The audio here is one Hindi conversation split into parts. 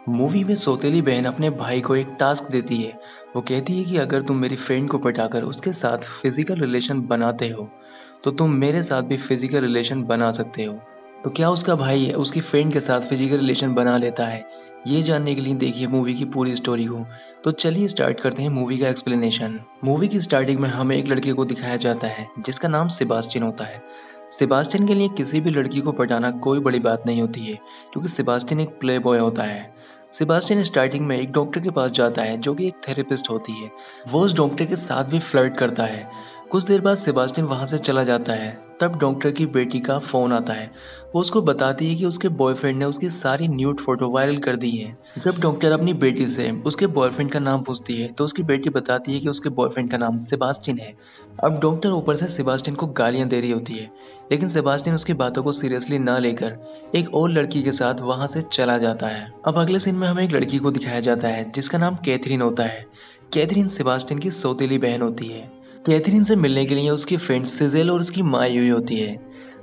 मूवी में सौतेली बहन अपने भाई को एक टास्क देती है। वो कहती है कि अगर तुम मेरी फ्रेंड को पटाकर उसके साथ फिजिकल रिलेशन बनाते हो तो तुम मेरे साथ भी फिजिकल रिलेशन बना सकते हो। तो क्या उसका भाई उसकी फ्रेंड के साथ फिजिकल रिलेशन बना लेता है? ये जानने के लिए देखिए मूवी की पूरी स्टोरी को। तो चलिए स्टार्ट करते हैं मूवी का एक्सप्लेनेशन। मूवी की स्टार्टिंग में हमें एक लड़के को दिखाया जाता है जिसका नाम सेबास्टियन होता है। सेबास्टियन के लिए किसी भी लड़की को पटाना कोई बड़ी बात नहीं होती है, क्योंकि सेबास्टियन एक प्ले बॉय होता है। सेबास्टियन स्टार्टिंग में एक डॉक्टर के पास जाता है जो कि एक थेरेपिस्ट होती है। वो उस डॉक्टर के साथ भी फ्लर्ट करता है। कुछ देर बाद सेबास्टियन वहां से चला जाता है। तब डॉक्टर की बेटी का फोन आता है। वो उसको बताती है कि उसके बॉयफ्रेंड ने उसकी सारी न्यूड फोटो वायरल कर दी है। जब डॉक्टर अपनी बेटी से उसके बॉयफ्रेंड का नाम पूछती है तो उसकी बेटी बताती है कि उसके बॉयफ्रेंड का नाम सेबास्टियन है। अब डॉक्टर ऊपर से सेबास्टियन को गालियां दे रही होती है, लेकिन सेबास्टियन उसकी बातों को सीरियसली ना लेकर एक और लड़की के साथ वहां से चला जाता है। अब अगले सीन में हमें एक लड़की को दिखाया जाता है जिसका नाम कैथरीन होता है। कैथरीन सेबास्टियन की सौतेली बहन होती है। कैथरीन से मिलने के लिए उसकी फ्रेंड सिजेल और उसकी माँ आई हुई होती है।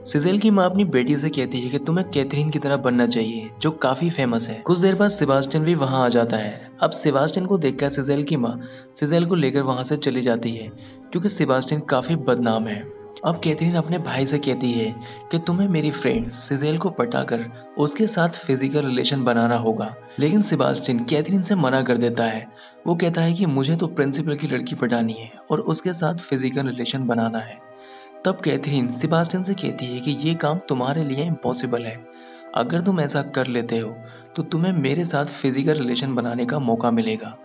सिजेल की माँ अपनी बेटी से कहती है कि तुम्हें कैथरीन की तरह बनना चाहिए, जो काफी फेमस है। कुछ देर बाद सेबास्टियन भी वहां आ जाता है। अब सेबास्टियन को देखकर सिजेल की माँ सिजेल को लेकर वहां से चली जाती है, क्योंकि सेबास्टियन काफी बदनाम है। अब कैथरीन अपने भाई से कहती है कि तुम्हें मेरी फ्रेंड सिजेल को पटाकर उसके साथ फिजिकल रिलेशन बनाना होगा, लेकिन सेबास्टियन कैथरीन से मना कर देता है। वो कहता है कि मुझे तो प्रिंसिपल की लड़की पटानी है और उसके साथ फिजिकल रिलेशन बनाना है। तब कैथरीन सेबास्टियन से कहती है कि ये काम तुम्हारे लिए इम्पॉसिबल है। अगर तुम ऐसा कर लेते हो तो तुम्हें मेरे साथ फिजिकल रिलेशन बनाने का मौका मिलेगा,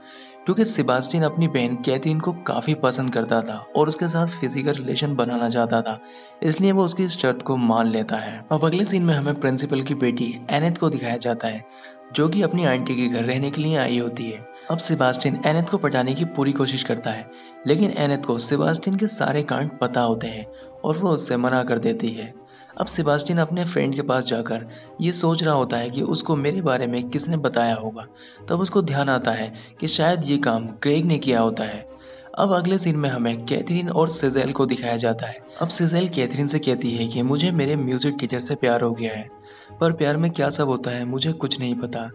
क्योंकि सेबास्टियन अपनी बहन कैथरीन को काफी पसंद करता था और उसके साथ फिजिकल रिलेशन बनाना चाहता था। इसलिए वो उसकी इस शर्त को मान लेता है। अब अगले सीन में हमें प्रिंसिपल की बेटी एनेथ को दिखाया जाता है, जो कि अपनी आंटी के घर रहने के लिए आई होती है। अब सेबास्टियन एनेथ को पटाने की पूरी कोशिश करता है, लेकिन एनेथ को सेबास्टियन के सारे कांड पता होते हैं और वो उससे मना कर देती है। अब सेबास्टियन अपने फ्रेंड के पास जाकर ये सोच रहा होता है कि उसको मेरे बारे में किसने बताया होगा। तब उसको ध्यान आता है कि शायद ये काम ग्रेग ने किया होता है। अब अगले सीन में हमें कैथरीन और सिजेल को दिखाया जाता है। अब सिजेल कैथरीन से कहती है कि मुझे मेरे म्यूजिक टीचर से प्यार हो गया है, पर प्यार में क्या सब होता है मुझे कुछ नहीं पता।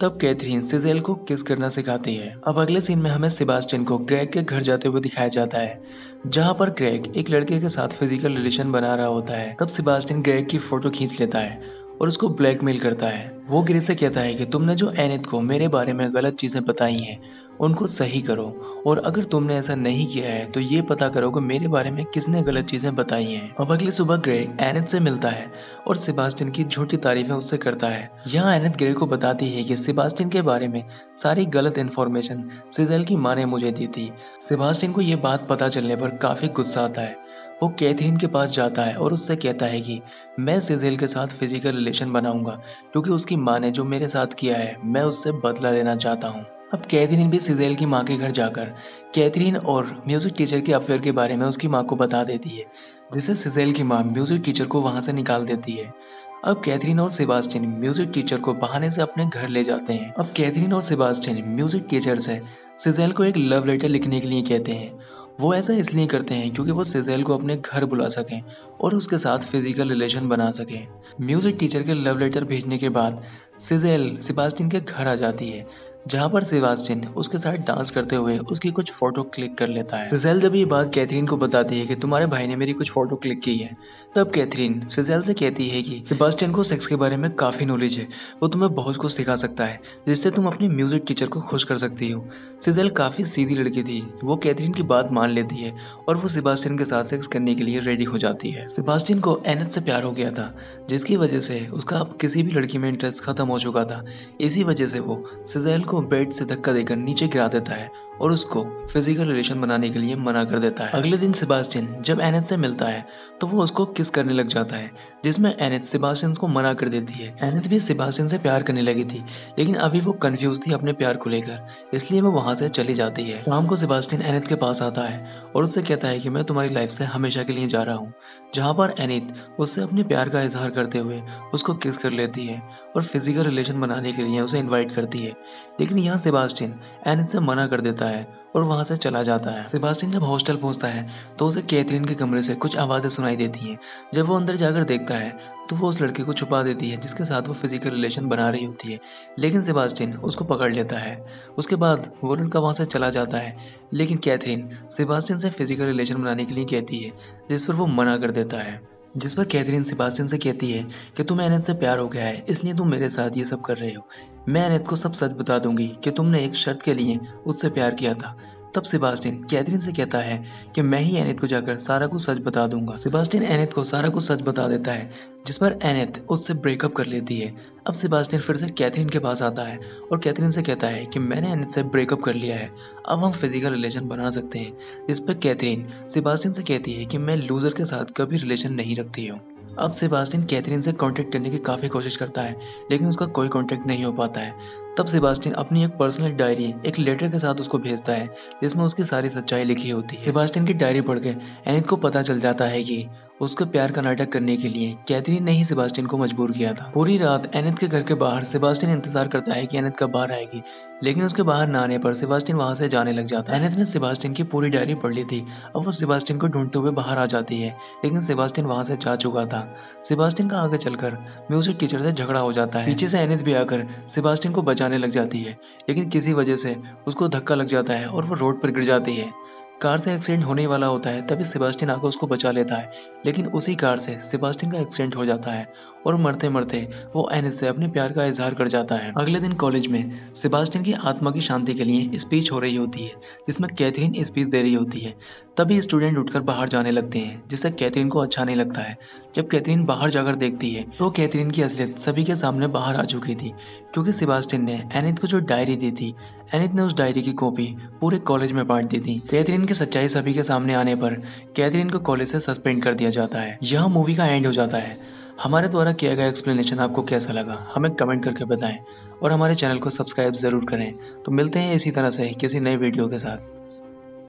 तब कैथरीन सिजेल को किस करना सिखाती है। अब अगले सीन में हमें सेबास्टियन को ग्रेग के घर जाते हुए दिखाया जाता है, जहाँ पर ग्रेग एक लड़के के साथ फिजिकल रिलेशन बना रहा होता है। तब सेबास्टियन ग्रेग की फोटो खींच लेता है और उसको ब्लैकमेल करता है। वो ग्रेग से कहता है कि तुमने जो एनिथ को मेरे बारे में गलत चीजें बताई हैं उनको सही करो, और अगर तुमने ऐसा नहीं किया है तो ये पता करो कि मेरे बारे में किसने गलत चीजें बताई हैं। अब अगली सुबह ग्रेग एनिथ से मिलता है और सेबास्टियन की झूठी तारीफें उससे करता है। यहाँ एनिथ ग्रेग को बताती है कि सेबास्टियन के बारे में सारी गलत इन्फॉर्मेशन सिजेल की माँ ने मुझे दी थी। सेबास्टियन को ये बात पता चलने पर काफी गुस्सा आता है। वो कैथरीन के पास जाता है और उससे कहता है कि मैं सिजेल के साथ फिजिकल रिलेशन बनाऊंगा, क्योंकि उसकी माँ ने जो मेरे साथ किया है मैं उससे बदला लेना चाहता हूँ। अब कैथरीन भी सिजेल की माँ के घर जाकर कैथरीन और म्यूजिक टीचर के अफेयर के बारे में उसकी माँ को बता देती है, जिससे सिजेल की माँ म्यूजिक टीचर को वहां से निकाल देती है। अब कैथरीन और सेबास्टियन म्यूजिक टीचर को बहाने से अपने घर ले जाते हैं। अब कैथरीन और सेबास्टियन म्यूजिक टीचर से सिजेल को एक लव लेटर लिखने के लिए कहते हैं। वो ऐसा इसलिए करते हैं क्योंकि वो सिजेल को अपने घर बुला सकें और उसके साथ फिजिकल रिलेशन बना सकें। म्यूजिक टीचर के लव लेटर भेजने के बाद सिजेल सेबास्टियन के घर आ जाती है, जहाँ पर सेबास्टियन उसके साथ डांस करते हुए उसकी कुछ फोटो क्लिक कर लेता है। सिजेल जब ये बात कैथरीन को बताती है कि तुम्हारे भाई ने मेरी कुछ फोटो क्लिक की है, तब कैथरीन सिजेल से कहती है कि सेबास्टियन को सेक्स के बारे में काफी नॉलेज है, वो तुम्हें बहुत कुछ सिखा सकता है जिससे तुम अपने म्यूजिक टीचर को खुश कर सकती हो। सिजेल काफी सीधी लड़की थी, वो कैथरीन की बात मान लेती है और वो सेबास्टियन के साथ सेक्स करने के लिए रेडी हो जाती है। सेबास्टियन को एनेथ से प्यार हो गया था, जिसकी वजह से उसका अब किसी भी लड़की में इंटरेस्ट खत्म हो चुका था। इसी वजह से वो सिजेल को बेड से धक्का देकर नीचे गिरा देता है और उसको फिजिकल रिलेशन बनाने के लिए मना कर देता है। अगले दिन सेबास्टियन जब एनेथ से मिलता है तो वो उसको किस करने लग जाता है, जिसमें एनेथ सेबास्टियन को मना कर देती है। एनेथ भी सेबास्टियन से प्यार करने लगी थी, लेकिन अभी वो कंफ्यूज थी अपने प्यार को लेकर, इसलिए वो वहां से चली जाती है। शाम को सेबास्टियन एनेथ के पास आता है और उससे कहता है कि मैं तुम्हारी लाइफ से हमेशा के लिए जा रहा हूँ, जहाँ पर एनेथ उससे अपने प्यार का इजहार करते हुए उसको किस कर लेती है और फिजिकल रिलेशन बनाने के लिए उसे इन्वाइट करती है। लेकिन यहाँ सेबास्टियन एनिथ से मना कर देता है और वहां से चला जाता है। सेबास्टियन जब हॉस्टल पहुंचता है तो उसे कैथरीन के कमरे से कुछ आवाजें सुनाई देती हैं। जब वो अंदर जाकर देखता है तो वो उस लड़के को छुपा देती है जिसके साथ वो फिजिकल रिलेशन बना रही होती है। लेकिन सेबास्टियन उसको पकड़ लेता है। उसके बाद वो लड़का वहाँ से चला जाता है। लेकिन कैथरीन सेबास्टियन से फिजिकल रिलेशन बनाने के लिए कहती है, जिस पर वो मना कर देता है। जिस पर कैथरीन सेबास्टियन से कहती है कि तुम्हें एनेट से प्यार हो गया है, इसलिए तुम मेरे साथ ये सब कर रहे हो। मैं एनेट को सब सच बता दूंगी कि तुमने एक शर्त के लिए उससे प्यार किया था। तब सेबास्टियन कैथरीन से कहता है कि मैं ही एनेट को जाकर सारा कुछ सच बता दूंगा। सेबास्टियन एनेट को सारा कुछ सच बता देता है, जिस पर एनेट उससे ब्रेकअप कर लेती है। अब सेबास्टियन फिर से कैथरीन के पास आता है और कैथरीन से कहता है कि मैंने एनेट से ब्रेकअप कर लिया है, अब हम फिजिकल रिलेशन बना सकते हैं। जिस पर कैथरीन सेबास्टियन से कहती है कि मैं लूजर के साथ कभी रिलेशन नहीं रखती हूँ। अब सेबास्टियन कैथरीन से कांटेक्ट करने की काफ़ी कोशिश करता है, लेकिन उसका कोई कांटेक्ट नहीं हो पाता है। तब सेबास्टियन अपनी एक पर्सनल डायरी एक लेटर के साथ उसको भेजता है, जिसमें उसकी सारी सच्चाई लिखी होती है। सेबास्टियन की डायरी पढ़ के एनिथ को पता चल जाता है कि उसके प्यार का नाटक करने के लिए कैथरीन ने ही सेबास्टियन को मजबूर किया था। पूरी रात एनिथ के घर के बाहर सेबास्टियन इंतजार करता है कि एनिथ कब बाहर आएगी, लेकिन उसके बाहर ना आने पर सेबास्टियन वहां से जाने लग जाता है। एनिथ ने सेबास्टियन की पूरी डायरी पढ़ ली थी। अब वो सेबास्टियन को ढूंढते हुए बाहर आ जाती है, लेकिन सेबास्टियन वहां से जा चुका था। सेबास्टियन का आगे चलकर म्यूजिक टीचर से झगड़ा हो जाता है। पीछे से एनिथ भी आकर सेबास्टियन को बचाने लग जाती है, लेकिन किसी वजह से उसको धक्का लग जाता है और वो रोड पर गिर जाती है। कार से एक्सीडेंट होने वाला होता है, तभी सेबास्टियन आकर उसको बचा लेता है, लेकिन उसी कार से सेबास्टियन का एक्सीडेंट हो जाता है और मरते मरते वो एनिथ से अपने प्यार का इजहार कर जाता है। अगले दिन कॉलेज में सेबास्टियन की आत्मा की शांति के लिए स्पीच हो रही होती है, जिसमें कैथरीन स्पीच दे रही होती है। तभी स्टूडेंट उठकर बाहर जाने लगते हैं, जिससे कैथरीन को अच्छा नहीं लगता है। जब कैथरीन बाहर जाकर देखती है तो कैथरीन की असलियत सभी के सामने बाहर आ चुकी थी, क्योंकि सेबास्टियन ने एनिथ को जो डायरी दी थी, एनिथ ने उस डायरी की कॉपी पूरे कॉलेज में बांट दी थी। कैथरीन की सच्चाई सभी के सामने आने पर कैथरीन को कॉलेज से सस्पेंड कर दिया जाता है। यह मूवी का एंड हो जाता है। हमारे द्वारा किया गया एक्सप्लेनेशन आपको कैसा लगा, हमें कमेंट करके बताएं और हमारे चैनल को सब्सक्राइब जरूर करें। तो मिलते हैं इसी तरह से किसी नए वीडियो के साथ।